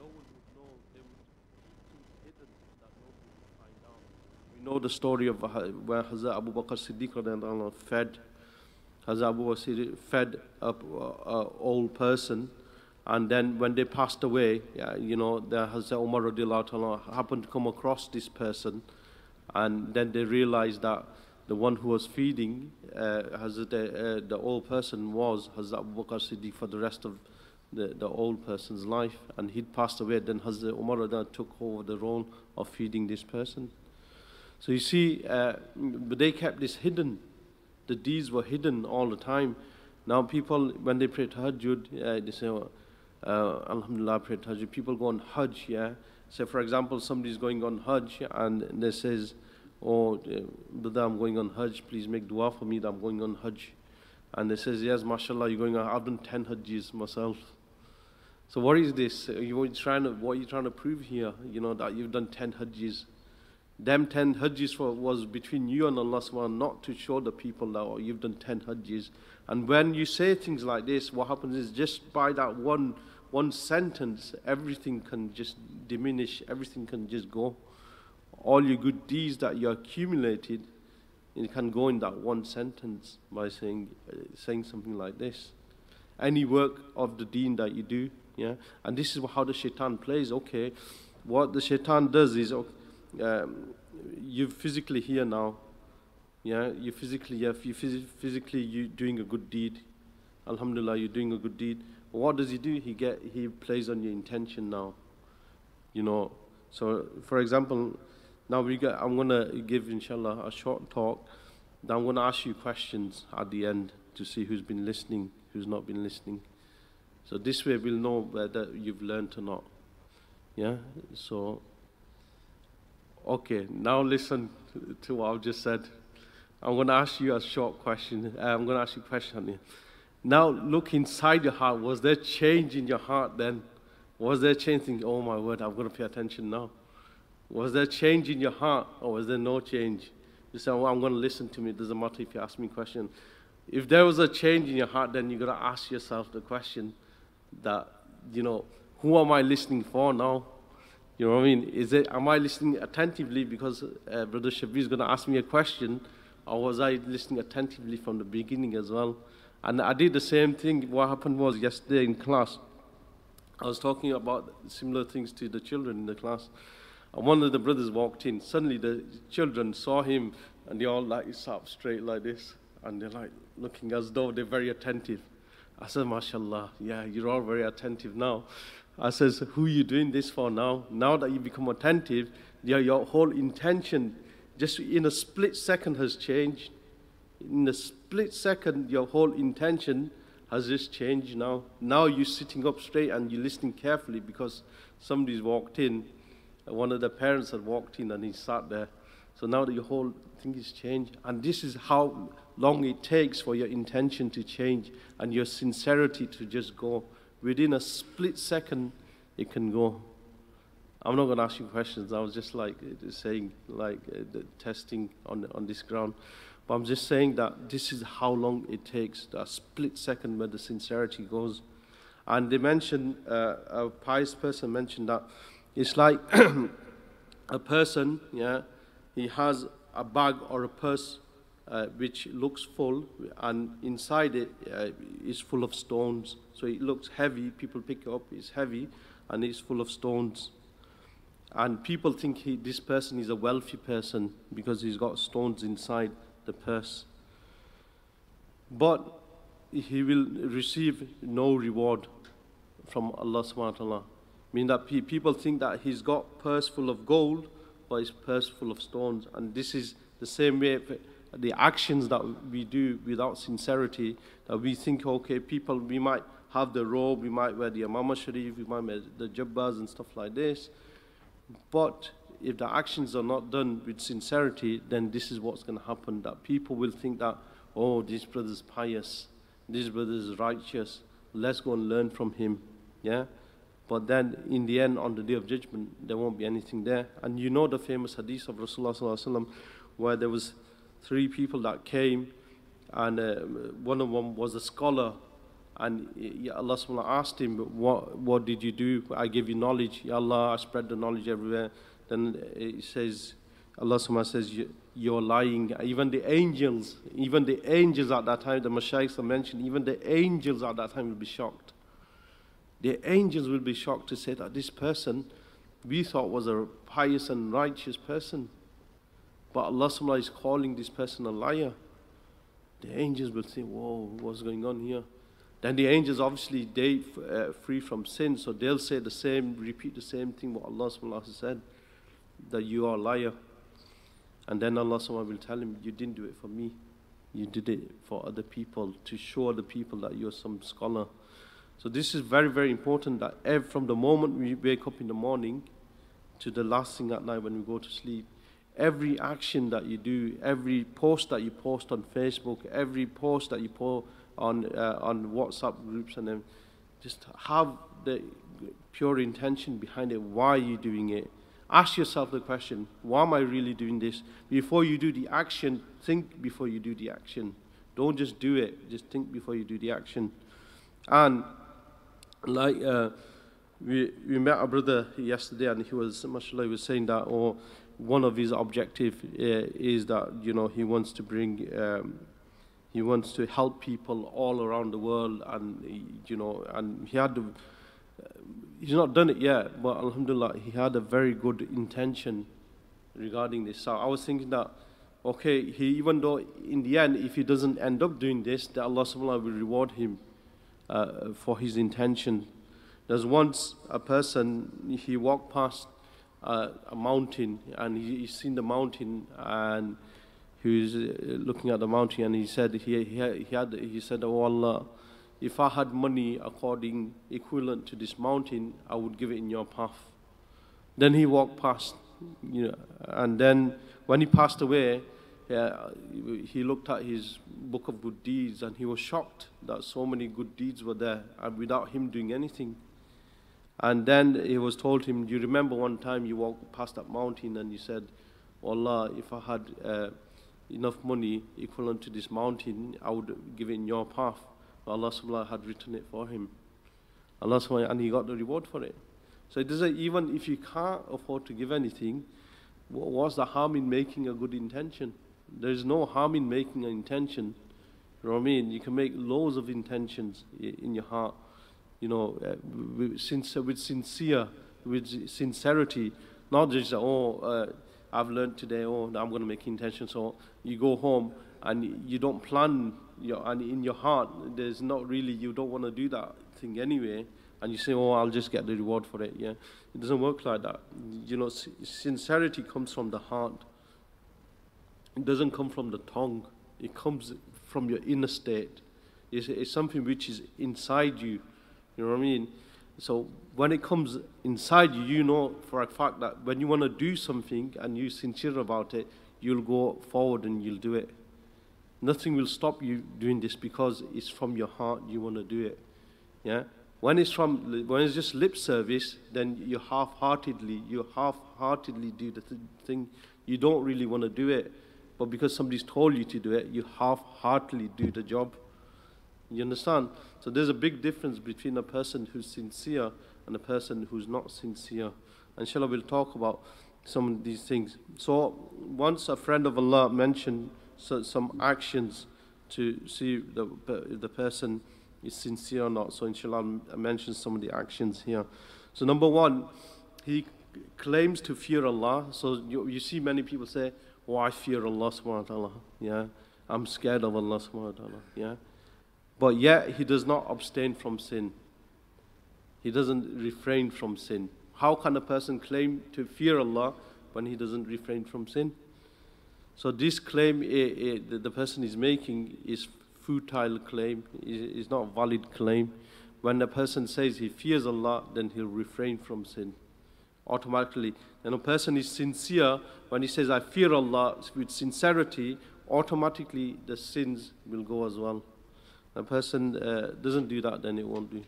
no one would know. They would keep things hidden that nobody would find out. We know the story of where Hazrat Abu Bakr Siddiq radiallahu anhu fed Hazrat Abu Bakr Siddiq fed a old person, and then when they passed away, yeah, the Hazrat Umar radiallahu anhu happened to come across this person, and then they realized that the one who was feeding the old person was Hazrat Abu Bakr Siddiq for the rest of the old person's life, and he'd passed away. Then Hazrat Umar radiallahu anhu took over the role of feeding this person. So you see, but they kept this hidden. The deeds were hidden all the time. Now people, when they pray tahajjud, they say, Alhamdulillah, pray tahajjud. People go on Hajj, yeah. So for example, somebody's going on Hajj and they says, oh, brother, I'm going on Hajj, please make dua for me that I'm going on Hajj. And they says, yes, mashallah, you're going on, I've done 10 Hajjis myself. So what is this? What are you trying to prove here? That you've done 10 Hajjis. Them 10 Hajjis was between you and Allah subhanahu, not to show the people that you've done 10 Hajjis. And when you say things like this, what happens is just by that one sentence, everything can just diminish, everything can just go. All your good deeds that you accumulated, it can go in that one sentence by saying something like this. Any work of the deen that you do, yeah. And this is how the shaitan plays. Okay, what the shaitan does is, you're physically here now, yeah. You're physically here. You doing a good deed. Alhamdulillah, you're doing a good deed. What does he do? He plays on your intention now. So for example, now I'm gonna give inshallah a short talk. Then I'm gonna ask you questions at the end to see who's been listening, who's not been listening. So this way we'll know whether you've learned or not. Yeah. So okay, now listen to what I've just said. I'm gonna ask you a short question. I'm gonna ask you a question. Now look inside your heart. Was there change in your heart then? Was there change? Thinking, oh my word, I'm gonna pay attention now. Was there change in your heart, or was there no change? You say, well, I'm going to listen to me. It doesn't matter if you ask me a question. If there was a change in your heart, then you've got to ask yourself the question that, who am I listening for now? You know what I mean? Am I listening attentively because Brother Shabir is going to ask me a question, or was I listening attentively from the beginning as well? And I did the same thing. What happened was yesterday in class, I was talking about similar things to the children in the class. And one of the brothers walked in. Suddenly the children saw him and they all sat up straight like this. And they're looking as though they're very attentive. I said, mashallah, yeah, you're all very attentive now. I says, who are you doing this for now? Now that you become attentive, your whole intention just in a split second has changed. In a split second, your whole intention has just changed now. Now you're sitting up straight and you're listening carefully because somebody's walked in. One of the parents had walked in and he sat there. So now that your whole thing is changed. And this is how long it takes for your intention to change and your sincerity to just go. Within a split second, it can go. I'm not going to ask you questions. I was just saying, testing on this ground. But I'm just saying that this is how long it takes, a split second where the sincerity goes. And they mentioned, a pious person mentioned that it's like a person, yeah, he has a bag or a purse which looks full, and inside it is full of stones. So it looks heavy, people pick it up, it's heavy, and it's full of stones. And people think this person is a wealthy person because he's got stones inside the purse. But he will receive no reward from Allah subhanahu wa ta'ala. Meaning that people think that he's got purse full of gold, but his purse full of stones. And this is the same way the actions that we do without sincerity, that we think, okay, we might have the robe, we might wear the Imam Sharif, we might wear the Jabbas and stuff like this. But if the actions are not done with sincerity, then this is what's going to happen, that people will think that, oh, this brother's pious, this brother's righteous, let's go and learn from him, yeah? But then in the end, on the Day of Judgment, there won't be anything there. And you know the famous hadith of Rasulullah sallallahu alaihi wasallam, where there was 3 people that came, and one of them was a scholar, And Allah subhanahu wa ta'ala asked him, what did you do? I gave you knowledge. Ya Allah, I spread the knowledge everywhere. Then it says, Allah subhanahu wa ta'ala says, you're lying. Even the angels at that time, the Mashayikhs mentioned, even the angels at that time will be shocked. The angels will be shocked to say that this person we thought was a pious and righteous person, but Allah subhanahu wa ta'ala is calling this person a liar. The angels will say, whoa, what's going on here? Then the angels obviously, they free from sin, so they'll say the same, repeat the same thing what Allah subhanahu wa ta'ala said, that you are a liar. And then Allah subhanahu wa ta'ala will tell him, you didn't do it for me. You did it for other people, to show other people that you're some scholar. So this is very, very important, that from the moment we wake up in the morning to the last thing at night when we go to sleep, every action that you do, every post that you post on Facebook, every post that you post on WhatsApp groups, and then just have the pure intention behind it. Why are you doing it? Ask yourself the question, why am I really doing this? Before you do the action, think before you do the action. Don't just do it, just think before you do the action. And like we met a brother yesterday, and he was, mashallah, he was saying that, one of his objectives is that, he wants to bring, he wants to help people all around the world, and, and he had he's not done it yet, but alhamdulillah, he had a very good intention regarding this. So I was thinking that, okay, even though in the end, if he doesn't end up doing this, that Allah subhanahu wa ta'ala will reward him for his intention. There's once a person, he walked past a mountain, and he's seen the mountain, and he was looking at the mountain, and he said, he said, oh Allah, if I had money equivalent to this mountain, I would give it in your path. Then he walked past, and then when he passed away, he looked at his book of good deeds, and he was shocked that so many good deeds were there, and without him doing anything. And then he was told him, do you remember one time you walked past that mountain and you said, oh Allah, if I had enough money equivalent to this mountain, I would give it in your path. But Allah subhanahu wa ta'ala had written it for him. Allah subhanahu wa ta'ala, and he got the reward for it. So it doesn't, even if you can't afford to give anything, what's the harm in making a good intention? There is no harm in making an intention. You know what I mean? You can make loads of intentions in your heart. With sincerity, not just, I've learned today, I'm going to make intention. So you go home and you don't plan, and in your heart, there's not really, you don't want to do that thing anyway, and you say, I'll just get the reward for it. Yeah, it doesn't work like that. Sincerity comes from the heart. It doesn't come from the tongue. It comes from your inner state. It's something which is inside you. You know what I mean? So when it comes inside you, you know for a fact that when you want to do something and you're sincere about it, you'll go forward and you'll do it. Nothing will stop you doing this because it's from your heart, you want to do it. Yeah? When it's just lip service, then you half-heartedly do the thing. You don't really want to do it. But because somebody's told you to do it, you half-heartedly do the job. You understand? So there's a big difference between a person who's sincere and a person who's not sincere. Inshallah, we'll talk about some of these things. So once a friend of Allah mentioned some actions to see if the person is sincere or not. So inshallah, I'll mention some of the actions here. So number one, he claims to fear Allah. So you see many people say, I fear Allah subhanahu wa ta'ala. Yeah, I'm scared of Allah subhanahu wa ta'ala. Yeah. But yet he does not abstain from sin. He doesn't refrain from sin. How can a person claim to fear Allah when he doesn't refrain from sin? So this claim the person is making is futile claim, is not a valid claim. When a person says he fears Allah, then he'll refrain from sin automatically. And a person is sincere when he says I fear Allah with sincerity, automatically the sins will go as well. A person doesn't do that, then it won't do.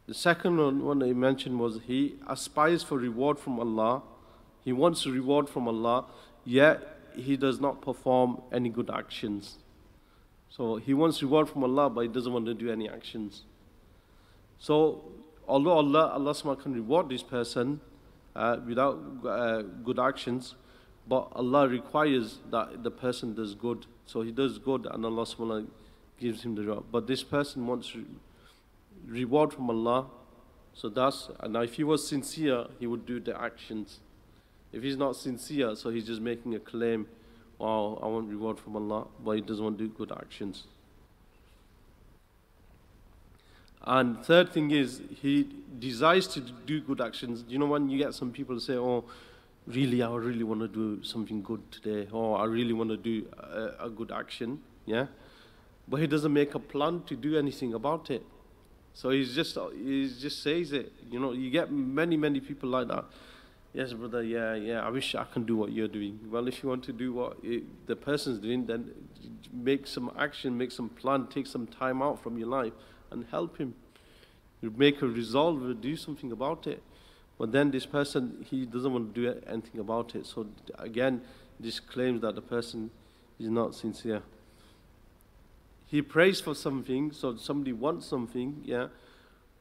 The second one he mentioned was he aspires for reward from Allah. He wants a reward from Allah, yet he does not perform any good actions. So he wants reward from Allah, but he doesn't want to do any actions. So although Allah subhanahu wa ta'ala can reward this person without good actions, but Allah requires that the person does good. So he does good and Allah subhanahu wa ta'ala gives him the reward. But this person wants reward from Allah. So that's, and now if he was sincere, he would do the actions. If he's not sincere, so he's just making a claim, oh, I want reward from Allah, but he doesn't want to do good actions. And third thing is, he desires to do good actions. You know, when you get some people say, oh, really, I really want to do something good today, or I really want to do a good action, yeah? But he doesn't make a plan to do anything about it. So he just says it. You know, you get many people like that. Yes, brother, yeah, I wish I can do what you're doing. Well, if you want to do what the person's doing, then make some action, make some plan, take some time out from your life and help him. You make a resolve to do something about it. But then this person, he doesn't want to do anything about it. So again, this claims that the person is not sincere. He prays for something, so somebody wants something, yeah,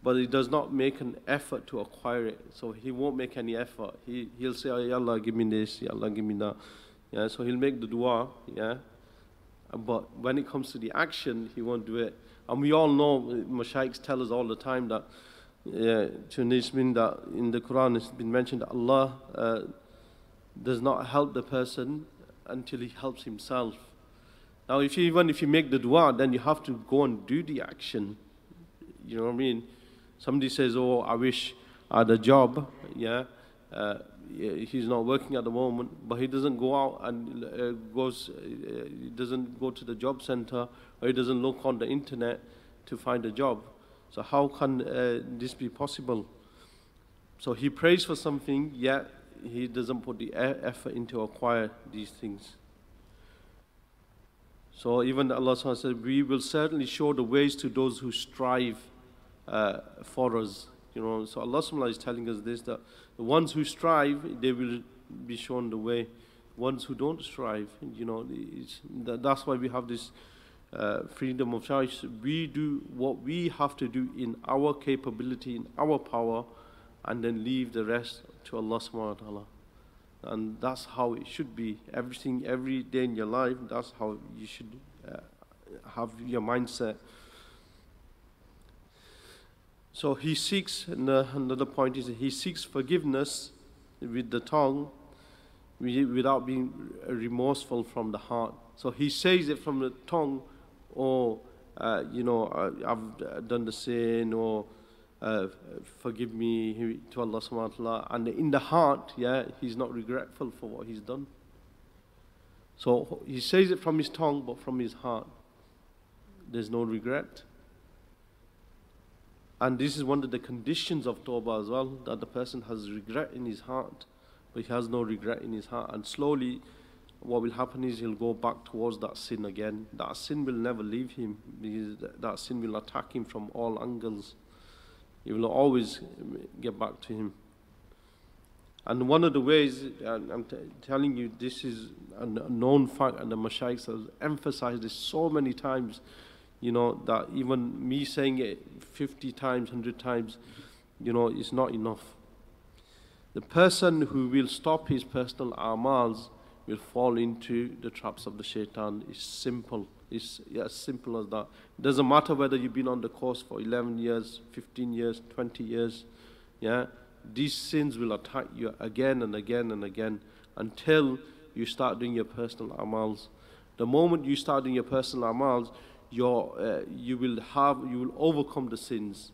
but he does not make an effort to acquire it. So he won't make any effort. He'll say, oh, Ya Allah, give me this, Ya Allah, give me that. Yeah, so he'll make the dua, yeah, but when it comes to the action, he won't do it. And we all know, Mashaykhs tell us all the time that, that in the Quran it's been mentioned that Allah does not help the person until he helps himself. Now, even if you make the dua, then you have to go and do the action. You know what I mean? Somebody says, oh, I wish I had a job, yeah. He's not working at the moment, but he doesn't go out and he doesn't go to the job center, or he doesn't look on the internet to find a job. So how can this be possible? So he prays for something, yet he doesn't put the effort into acquire these things. So even Allah subhanahu wa ta'ala said, we will certainly show the ways to those who strive for us. You know, so Allah subhanahu wa ta'ala is telling us this, that the ones who strive, they will be shown the way. Ones who don't strive, you know, that's why we have this freedom of choice. We do what we have to do in our capability, in our power, and then leave the rest to Allah subhanahu wa ta'ala. And that's how it should be. Everything, every day in your life, that's how you should have your mindset. So he seeks, another point is he seeks forgiveness with the tongue without being remorseful from the heart. So he says it from the tongue, or, I've done the sin, or forgive me to Allah subhanahu wa ta'ala. And in the heart, yeah, he's not regretful for what he's done. So he says it from his tongue, but from his heart, there's no regret. And this is one of the conditions of tawbah as well, that the person has regret in his heart, but he has no regret in his heart. And slowly, what will happen is he'll go back towards that sin again. That sin will never leave him, because that sin will attack him from all angles. It will always get back to him. And one of the ways, I'm telling you, this is a known fact, and the Mashaykhs have emphasized this so many times, you know, that even me saying it 50 times, 100 times, you know, is not enough. The person who will stop his personal amals will fall into the traps of the shaitan. It's simple. It's as simple as that. It doesn't matter whether you've been on the course for 11 years, 15 years, 20 years. Yeah, these sins will attack you again and again and again until you start doing your personal amals. The moment you start doing your personal amals, you will overcome the sins.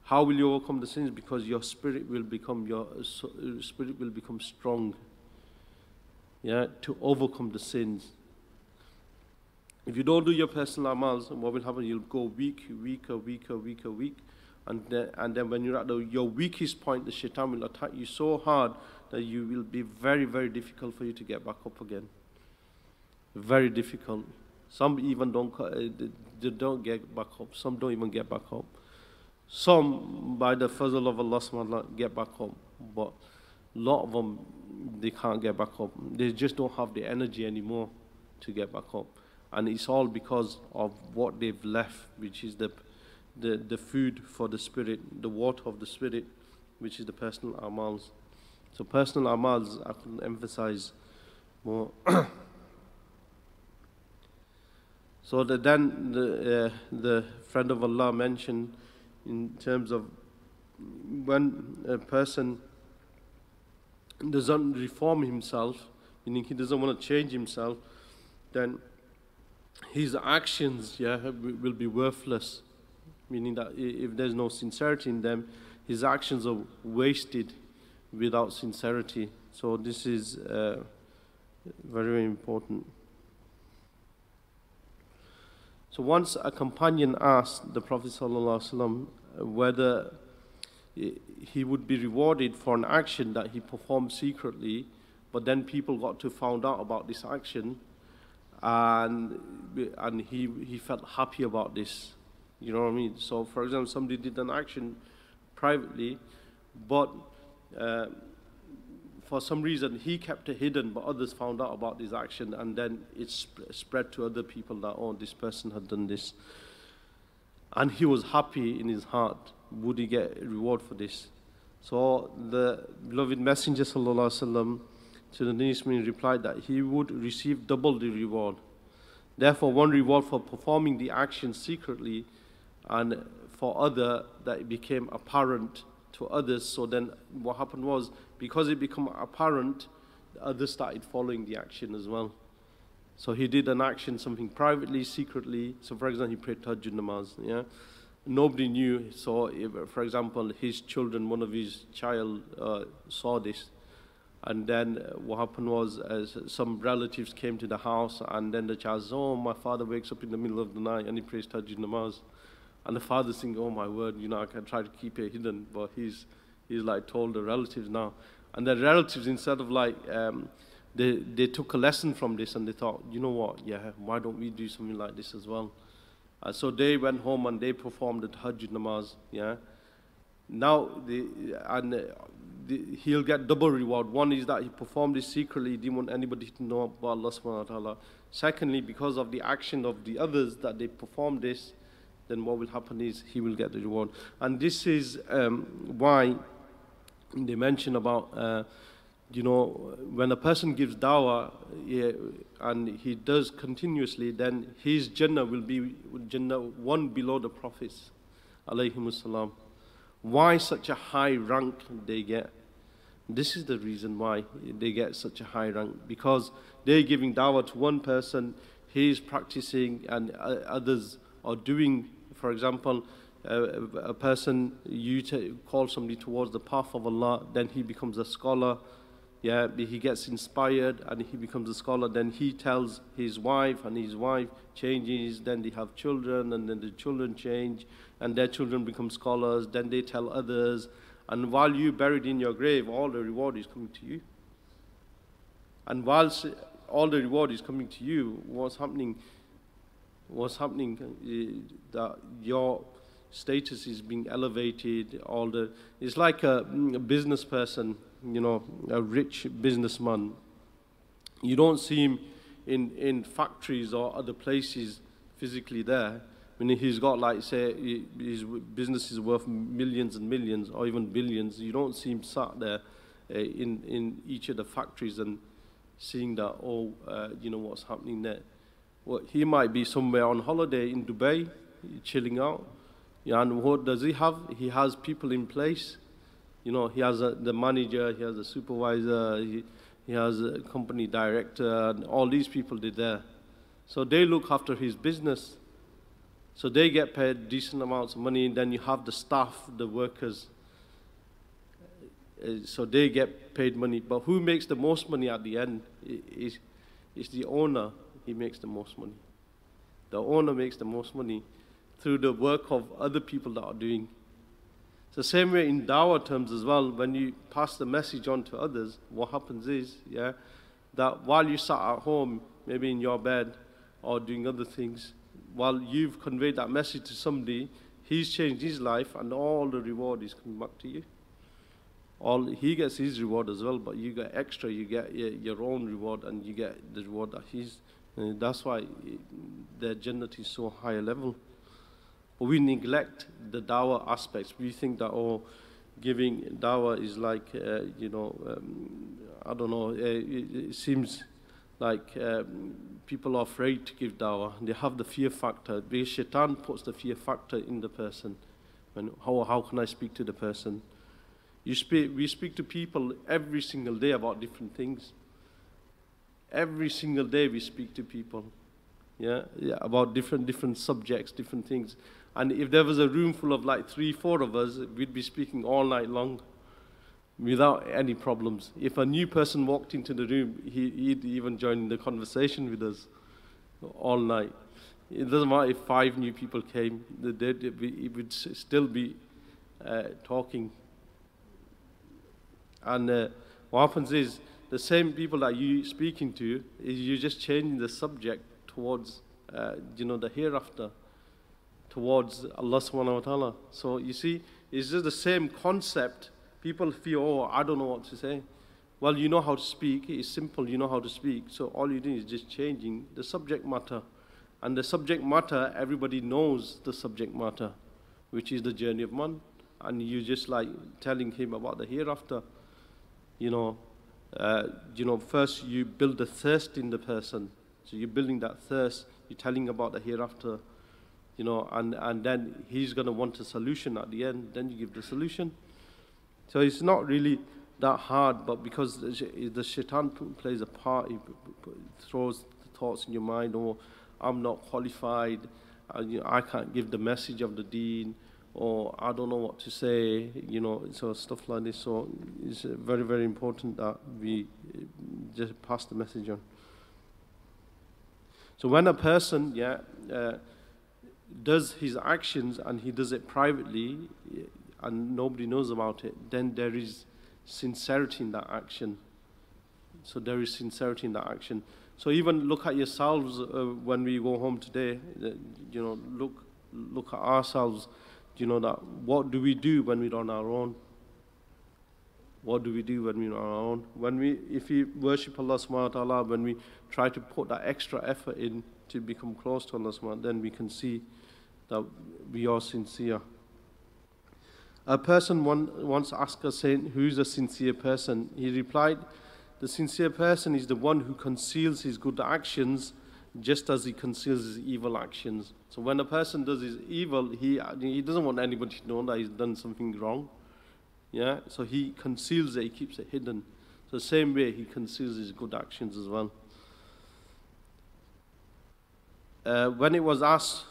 How will you overcome the sins? Because your spirit will become strong. Yeah, to overcome the sins. If you don't do your personal amals, what will happen? You'll go weak, and then when you're at your weakest point, the shaitan will attack you so hard that you will be very, very difficult for you to get back up again. Very difficult. Some even don't get back up. Some don't even get back up. Some, by the fazl of Allah subhanahu wa ta'ala, get back up. But a lot of them, they can't get back up. They just don't have the energy anymore to get back up. And it's all because of what they've left, which is the food for the spirit, the water of the spirit, which is the personal amals. So personal amals, I can emphasize more. So then the friend of Allah mentioned in terms of when a person doesn't reform himself, meaning he doesn't want to change himself, then his actions will be worthless, meaning that if there's no sincerity in them, his actions are wasted without sincerity. So this is very, very important. So once a companion asked the Prophet ﷺ whether he would be rewarded for an action that he performed secretly, but then people got to find out about this action, and he felt happy about this. You know what I mean? So for example, somebody did an action privately, but for some reason he kept it hidden, but others found out about this action, and then it spread to other people that, oh, this person had done this. And he was happy in his heart. Would he get a reward for this? So the beloved Messenger ﷺ to the Muslim replied that he would receive double the reward. Therefore, one reward for performing the action secretly, and for other that it became apparent to others. So then what happened was, because it became apparent, others started following the action as well. So he did an action, something privately, secretly. So for example, he prayed Tahajjud namaz. Yeah, nobody knew. So if, for example, his children, one of his child saw this, and then what happened was, some relatives came to the house, and then the child said, "Oh, my father wakes up in the middle of the night and he prays Tahajjud namaz." And the father's thinking, "Oh my word, you know, I can try to keep it hidden," but he's like told the relatives now. And the relatives, instead of like, they took a lesson from this, and they thought, you know what, yeah, why don't we do something like this as well? So they went home and they performed the Tahajjud namaz, yeah. Now, he'll get double reward. One is that he performed this secretly, he didn't want anybody to know about Allah subhanahu wa ta'ala. Secondly, because of the action of the others that they performed this, then what will happen is he will get the reward. And this is why they mention about, you know, when a person gives dawah, and he does continuously, then his Jannah will be Jannah one below the Prophets, alayhimus salam. Why such a high rank they get? This is the reason why they get such a high rank, because they're giving dawah to one person, he's practicing, and others are doing. For example, a person, you call somebody towards the path of Allah, then he becomes a scholar. Yeah, he gets inspired and he becomes a scholar. Then he tells his wife, and his wife changes. Then they have children, and then the children change, and their children become scholars. Then they tell others. And while you buried in your grave, all the reward is coming to you. And whilst all the reward is coming to you, what's happening that your status is being elevated. It's like a business person, you know, a rich businessman. You don't see him in factories or other places physically there. When he's got, like, say, his business is worth millions and millions or even billions, you don't see him sat there in each of the factories and seeing that, you know, what's happening there. Well, he might be somewhere on holiday in Dubai, chilling out. Yeah, and what does he have? He has people in place. You know, he has the manager, he has a supervisor, he has a company director, and all these people are there. So they look after his business. So they get paid decent amounts of money, and then you have the staff, the workers. So they get paid money. But who makes the most money at the end is the owner. He makes the most money. The owner makes the most money through the work of other people that are doing. So same way in dawah terms as well, when you pass the message on to others, what happens is, that while you sat at home, maybe in your bed or doing other things, while you've conveyed that message to somebody, he's changed his life, and all the reward is coming back to you. He gets his reward as well, but you get extra, you get your own reward, and you get the reward that he's That's why the Jannat is so high a level. But we neglect the dawah aspects. We think that, oh, giving dawah is like, I don't know, it seems like people are afraid to give dawah. They have the fear factor. Because shaitan puts the fear factor in the person. And how can I speak to the person? We speak to people every single day about different things. Every single day we speak to people, about different subjects, different things. And if there was a room full of like 3-4 of us, we'd be speaking all night long without any problems. If a new person walked into the room, he'd even join the conversation with us all night. It doesn't matter if 5 new people came, it would still be talking. And what happens is, the same people that you're speaking to, is you're just changing the subject towards, the hereafter, towards Allah subhanahu wa ta'ala. So you see, it's just the same concept. People feel, oh, I don't know what to say. Well, you know how to speak. It's simple, you know how to speak. So all you do is just changing the subject matter. And the subject matter, everybody knows the subject matter, which is the journey of man. And you just like telling him about the hereafter. First you build the thirst in the person. So you're building that thirst. You're telling about the hereafter. And then he's going to want a solution at the end. Then you give the solution. So it's not really that hard, but because the shaitan plays a part, he throws the thoughts in your mind, oh, I'm not qualified, I can't give the message of the deen, or I don't know what to say, so stuff like this. So it's very, very important that we just pass the message on. So when a person, does his actions and he does it privately and nobody knows about it, then there is sincerity in that action. So there is sincerity in that action. So even look at yourselves when we go home today. Look at ourselves. That what do we do when we're on our own? What do we do when we're on our own? If we worship Allah subhanahu wa ta'ala, when we try to put that extra effort in to become close to Allah subhanahu wa ta'ala, then we can see that we are sincere. A person once asked us, saying, who's a sincere person? He replied, the sincere person is the one who conceals his good actions just as he conceals his evil actions. So when a person does his evil, he doesn't want anybody to know that he's done something wrong. So he conceals it, he keeps it hidden. So the same way he conceals his good actions as well. When it was asked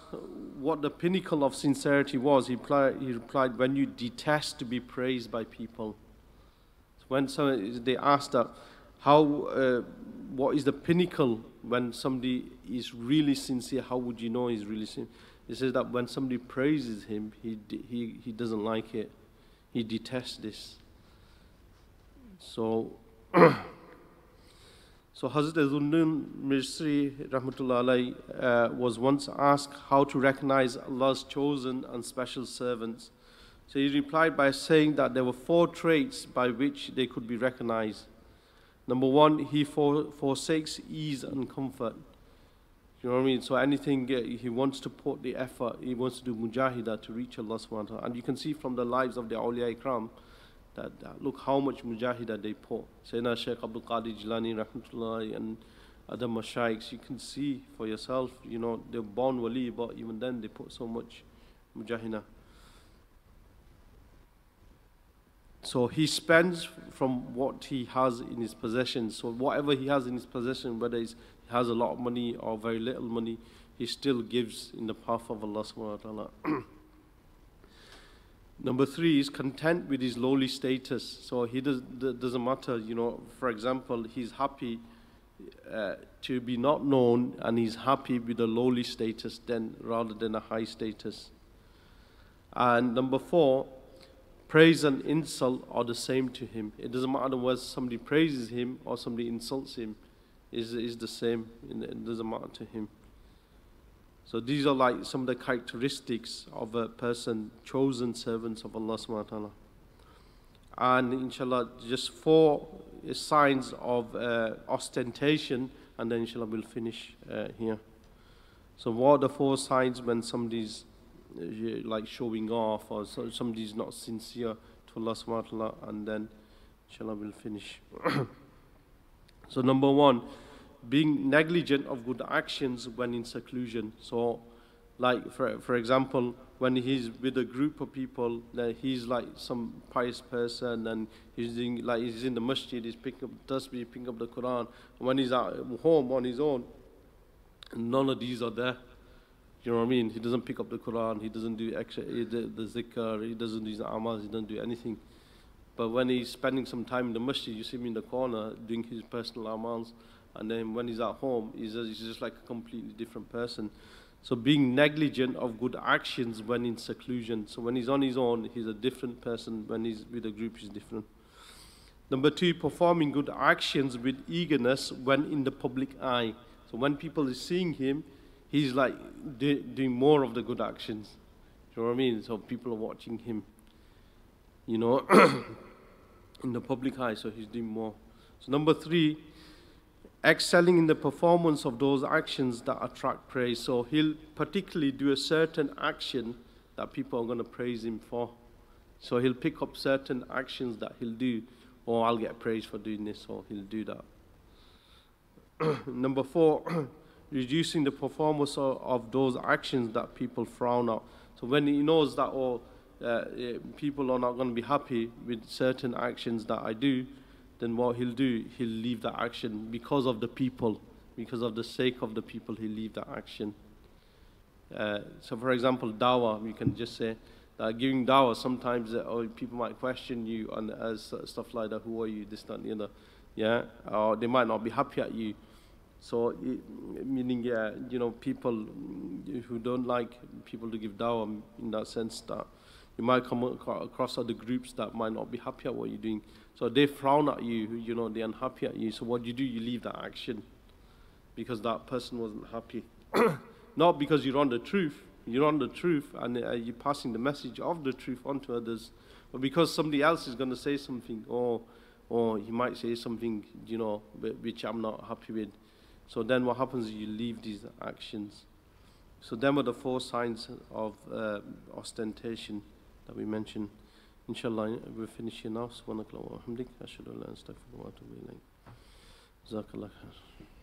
what the pinnacle of sincerity was, he replied, when you detest to be praised by people. When they asked that, what is the pinnacle when somebody is really sincere? How would you know he's really sincere? He says that when somebody praises him, he doesn't like it. He detests this. So Hazrat Zunnun Misri Rahmatullah alayhi was once asked how to recognize Allah's chosen and special servants. So he replied by saying that there were 4 traits by which they could be recognized. Number 1, he forsakes ease and comfort. You know what I mean? So anything, he wants to put the effort, he wants to do mujahidah to reach Allah subhanahu wa ta'ala. And you can see from the lives of the awliya ikram that look how much mujahidah they put. Sayyidina Shaykh Abdul Qadir Jilani rahmatullahi and other mashaykhs, you can see for yourself, they're born wali, but even then they put so much mujahidah. So he spends from what he has in his possession. So whatever he has in his possession, whether he has a lot of money or very little money, he still gives in the path of Allah subhanahu wa ta'ala. Number 3 is content with his lowly status. So he doesn't matter, for example, he's happy to be not known, and he's happy with a lowly status rather than a high status. And number 4, praise and insult are the same to him. It doesn't matter whether somebody praises him or somebody insults him. Is the same. It doesn't matter to him. So these are like some of the characteristics of a person, chosen servants of Allah subhanahu wa ta'ala. And inshallah, just 4 signs of ostentation and then inshallah we'll finish here. So what are the 4 signs when somebody's like showing off, or somebody's not sincere to Allah subhanahu wa ta'ala, and then inshallah we'll finish. So number 1, being negligent of good actions when in seclusion. So like for example, when he's with a group of people, he's like some pious person, and he's doing, like he's in the masjid, he's picking up tasbih, picking up the Quran. And when he's at home on his own, none of these are there. You know what I mean? He doesn't pick up the Quran, he doesn't do the zikr, he doesn't do the amals, he doesn't do anything. But when he's spending some time in the masjid, you see him in the corner doing his personal amals. And then when he's at home, he's just like a completely different person. So being negligent of good actions when in seclusion. So when he's on his own, he's a different person. When he's with a group, he's different. Number 2, performing good actions with eagerness when in the public eye. So when people are seeing him, he's like doing more of the good actions. You know what I mean? So people are watching him, you know, in the public eye, so he's doing more. So number 3, excelling in the performance of those actions that attract praise. So he'll particularly do a certain action that people are going to praise him for. So he'll pick up certain actions that he'll do, or I'll get praised for doing this, or he'll do that. Number 4, reducing the performance of those actions that people frown at. So when he knows that people are not going to be happy with certain actions that I do, then what he'll do, he'll leave that action because of the people, because of the sake of the people, he'll leave that action. So for example, dawah, we can just say that giving dawah, sometimes people might question you and as stuff like that, who are you, this, that, and the other, yeah, or they might not be happy at you. So, meaning, yeah, you know, people who don't like people to give dawah, in that sense that you might come across other groups that might not be happy at what you're doing. So they frown at you, you know, they're unhappy at you. So what do? You leave that action because that person wasn't happy. Not because you're on the truth. You're on the truth and you're passing the message of the truth on to others. But because somebody else is going to say something, or he might say something, you know, which I'm not happy with. So then what happens is you leave these actions. So them are the 4 signs of ostentation that we mentioned. Inshallah, we'll finish here now. Subhanakallah wa hamdik. Ashhadu an la ilaha illa anta astaghfiruka wa atubu ilayk. Jazakallah khair.